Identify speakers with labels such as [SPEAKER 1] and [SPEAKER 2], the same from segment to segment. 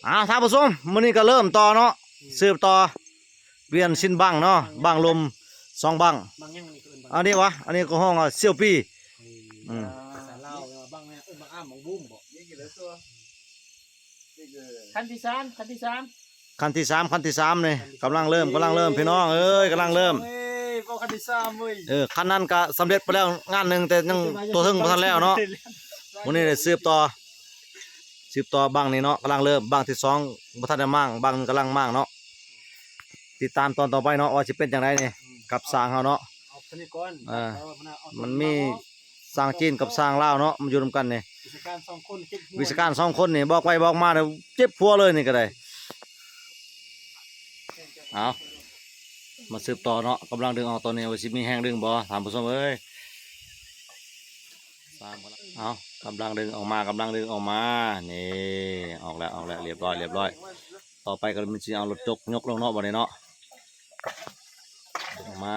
[SPEAKER 1] ท่านผู้ชมมื้อนี้ก็เริ่มต่อเนาะสืบต่อเปลี่ยนสิ้นบังเนาะบังลม2บังอันนี้วะอันนี้ก็ห้องเซี่ยวปี้
[SPEAKER 2] ภาษาลาวบ้างเนี่ยบ้างอ้ามบ้างบุ้มบอกขั้นที่สาม
[SPEAKER 1] ขั้นที่สามนี่กำลังเริ่มพี่น้องเอ้ยกำลังเริ่ม
[SPEAKER 2] ขั้นที่สามเว้ย
[SPEAKER 1] ขั้นนั้นก็สำเร็จไปแล้วงานหนึ่งแต่ยังตัวถึงบ่ทันแล้วเนาะมื้อนี้ได้สืบต่อบังนี่เนาะกำลังเริ่มบังที่2บ่ทันได้มั่งบังกำลังมั่งเนาะติดตามตอนต่อไปเนาะว่าสิเป็นจังไดนี่กับสร้างเฮาเนาะมันมีสร้างจีนกับสร้างลาวเนาะมันอยู่นำกันนี่วิศการ2คนนี่บอกไปบอกมาเดี๋ยวเจ็บพัวเลยนี่ก็ได้เอามาสืบต่อเนาะกำลังดึงออกตอนนี้ว่าสิมีแห้งดึงบ่ถามผู้ชมเอ้ยเอากำลังดึงออกมานี่ออกแล้วเรียบร้อยต่อไปก็มันจะเอารถยกลงเนาะบ่ได้เนาะออกมา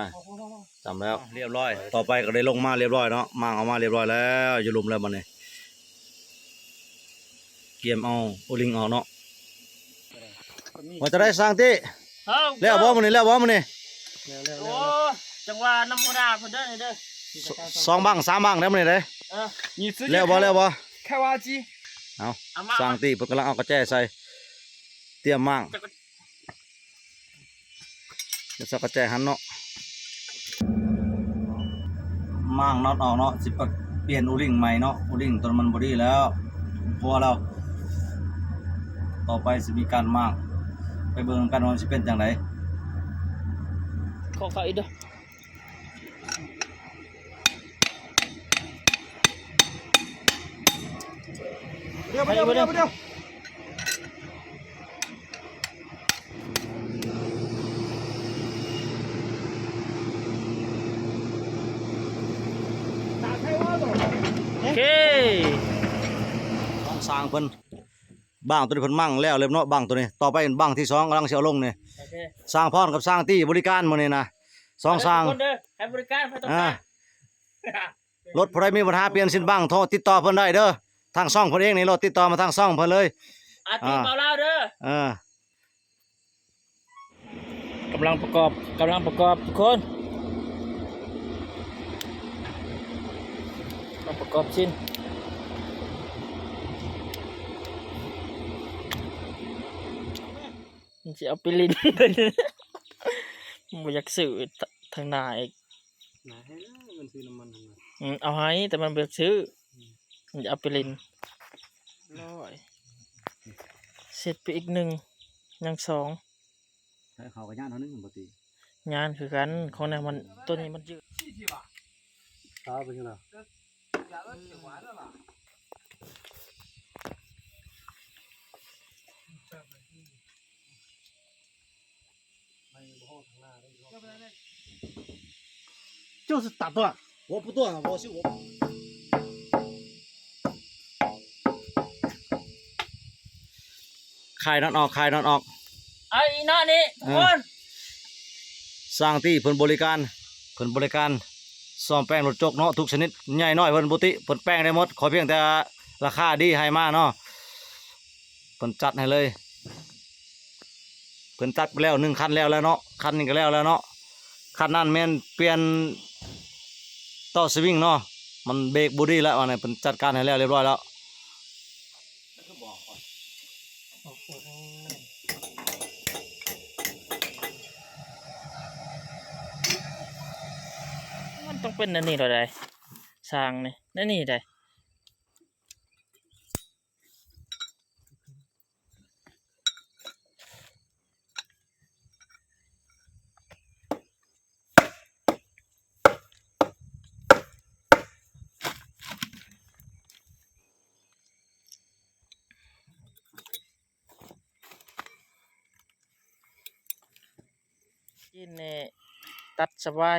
[SPEAKER 1] จำแล้วเรียบร้อยต่อไปก็ได้ลงมาเรียบร้อยเนาะมางออกมาเรียบร้อยแล้วอยู่ลุมแล้วบ่นี่เกี่ยมเอาโอลิงออกเนาะว่าจะได้สร้างที่แล้วบ่มื้อนี้โอ้
[SPEAKER 2] จังหวะน้ำกระดาษเพิ่นเด้อเด้อ
[SPEAKER 1] 2บัง3บังได้มื้อนี้เด้แล้วบ่
[SPEAKER 2] แค่ว่าจี
[SPEAKER 1] เอาสร้างที่เพิ่นกำลังเอากระแจใส่เตรียมมั่งจะสักกระแจหันเนาะมั่งน็อตออกเนาะสิเปลี่ยนอูริ่งใหม่เนาะอูริ่งตัวมันบอดี้แล้วพอแล้วต่อไปสิมีการมั่งไปเบิ่งกันว่าสิเป็นจังได
[SPEAKER 2] ขออีกเด้อ
[SPEAKER 1] เดี๋ยว
[SPEAKER 2] โอเค
[SPEAKER 1] ต้องสร้างเพิ่นบ้างตัวนี้เพิ่นมั่งแล้วเรียบเนาะบ้างตัวนี้ต่อไปเป็นบ้างที่2กำลังสิเอาลงนี่สร้างพรกับสร้างที่บริการมื้อนี้นะ2สร้าง
[SPEAKER 2] ให้บริการไปตรง
[SPEAKER 1] รถผู้ใดมีปัญหาเปลี่ยนสินบ้างโทรติดต่อเพิ่นได้เด้อทางช่องเพิ่นเองนี่รถติดต่อมาทางช่องเพิ่นเลย
[SPEAKER 2] ตีเบาเล่าเด้อกำลังประกอบทุกคนต้องประกอบชิ้นมันจะเอาไปลิ้นมันอยากซื้อทางหน้าอีกมันซื้อน้ำมันเอาให้แต่มันเบิกซื้อมันจะเอาไปลิ้นเสร็จไปอีก1ยัง2
[SPEAKER 1] เขาก็ย่านเท่านึงปกติ
[SPEAKER 2] งานคือกันของเนี่ยมันตัวนี้มันยืด
[SPEAKER 1] ไปยังไง就是打断，我不断，我คายน็อตออก
[SPEAKER 2] ไอ้น้อนี่ทุกคน
[SPEAKER 1] สร้างที่เพิ่นบริการซ่อมแป้งรถจกเนาะทุกชนิดใหญ่น้อยเพิ่นบุติเพิ่นแป้งได้หมดขอเพียงแต่ราคาดีให้มาเนาะเพิ่นจัดให้เลยเพิ่นจัดไปแล้ว1คันแล้วเนาะคันนี้ก็แล้วเนาะคันนั้นแม่นเปลี่ยนต่อสวิงเนาะมันเบรกบอดี้แล้วอันนี้เพิ่นจัดการให้แล้วเรียบร้อยแล้ว
[SPEAKER 2] มันต้องเป็นนั่นนี่เราได้สร้างนี่นั่นนี่ได้กินนี่ตัดสบาย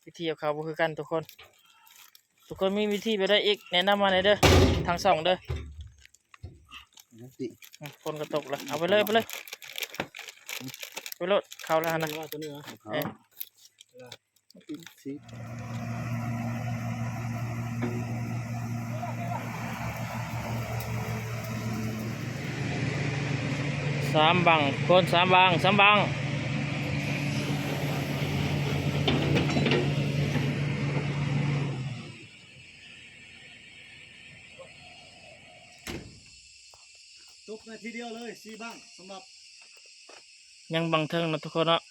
[SPEAKER 2] วิธีเอาเขาบ่คือกันทุกคนมีวิธีไปได้อีกแนะนำมาหน่อยเด้อทาง2เด้อคนก็ตกละเอาไปเลยไปโลดเข้าแล้วนะตัวนี้ 3 บังคน3 บัง 3 บัง
[SPEAKER 1] จบในทีเดียวเลย4บังสำหรับ
[SPEAKER 2] ยังบังเทิงนะทุกคนเนาะ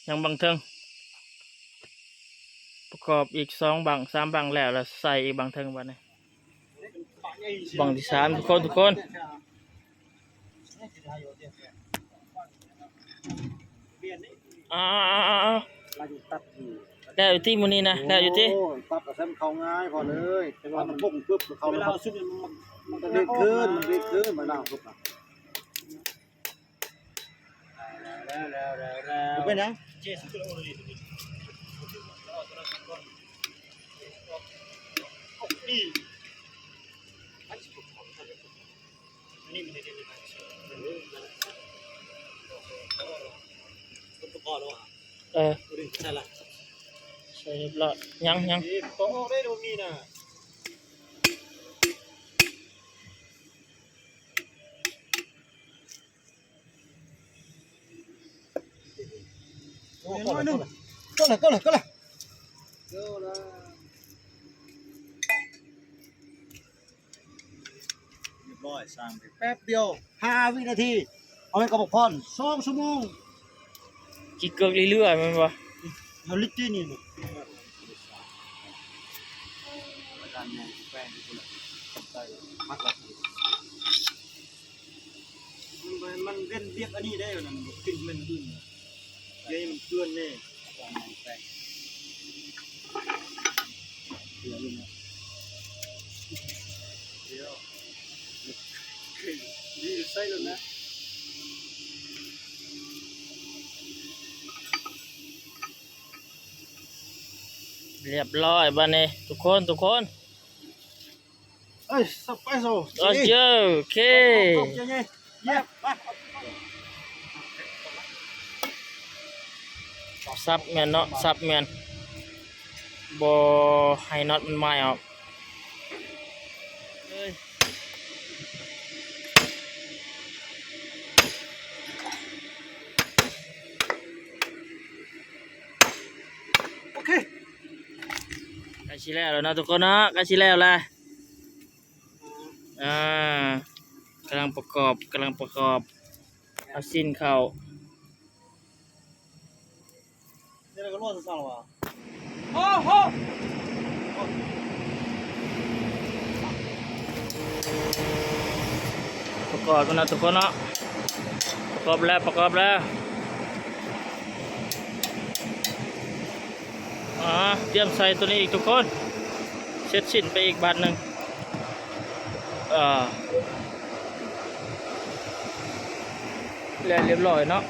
[SPEAKER 2] ยังบังเทิงประกอบอีก2 บัง 3 บังแล้วใส่อีกบังเทิงบัดนี้บังที่3ทุกคนแล้วอยู่ที่มื้อนี้นะแล้วอยู่ที่
[SPEAKER 1] ตัดกับเส้นเขาง่ายพอเลยแต่ว่ามันพุ่งปุ๊บเขาเวลาซุปมันเด็ดขึ้นมันน่าซุปนะเป็นยัง
[SPEAKER 2] เออใช่เรียบร้อยยัง
[SPEAKER 1] ต้องออกได้ดูมีนะก็เลยเรียบร้อยสร้างไปแป๊บเดียว5 วินาทีเอาไปกระบอกพร2 ชั่วโมง
[SPEAKER 2] จิกเกิกเรื่อยๆแม่นบ่
[SPEAKER 1] เอาลิตรนี่นี่การงานแป้งที่คนละใส่มัดละมันเล่นเรียกอันนี้ได้นั่นกินมันขึ้นเย้มันเกลื่อนแน่การงานแป้งเดี๋ยวนี่นะเดี๋ยวดีใส่แล้วนะ
[SPEAKER 2] เรียบร้อยบัดนี้ทุกคน
[SPEAKER 1] เอ้ยสับไปโซ่
[SPEAKER 2] โอเคซับแม่นเนาะซับแม่นบ่ให้น็อตมันไหม้ออกเอ้ย
[SPEAKER 1] โอเค
[SPEAKER 2] ใกล้สิแล้วนะทุกคนเนาะใกล้สิแล้วแหละกำลังประกอบเอาสิ้นเข้า
[SPEAKER 1] นี่เราก็รอดสั่งว่ะ
[SPEAKER 2] โอ้โหประกอบกันนะทุกคนเนาะประกอบแล้วเตรียมใส่ตัวนี้อีกทุกคนเสร็จสิ้นไปอีกบาทหนึ่งแล้วเรียบร้อยเนาะ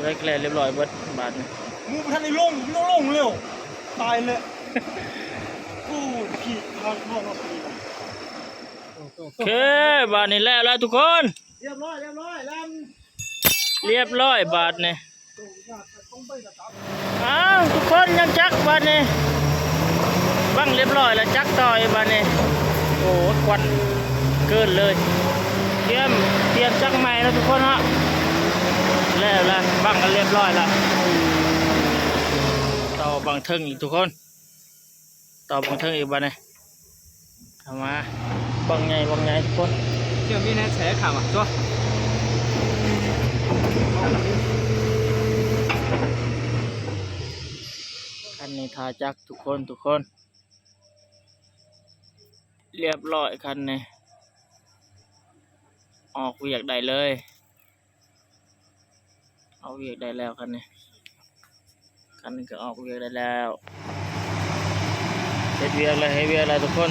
[SPEAKER 2] ได้แกล้เรียบร้อยเบิดบาทนึง
[SPEAKER 1] มึงไปทันไอ้ลงเร็วตายเลยกูขี่ทางนอก
[SPEAKER 2] โอเคบาทนี้แล้วทุกคน
[SPEAKER 1] เรียบร้อยแล้ว
[SPEAKER 2] เรียบร้อยบาทนี่ทุกคนยังจักบาทนี่บังเรียบร้อยแล้วจักต่อยบาทนี่โอ้ควันเกินเลยเตรียมจักใหม่แล้วทุกคนฮะแล้วบังกันเรียบร้อยแล้วต่อบังเทิงอีกทุกคนต่อบังเทิงอีกบาทนี่ทำมาบังไงทุกคน
[SPEAKER 3] เชื่อมีแน่แฉข่าวอ่ะจ้ะ
[SPEAKER 2] คันนี้ทาจักทุกคนเรียบร้อยคันนี้ออกเวียกได้เลยเอาเวียกได้แล้วคันนี้ก็ออกเวียกได้แล้วเสร็จเวียกเลยให้เวียกอะไรทุกคน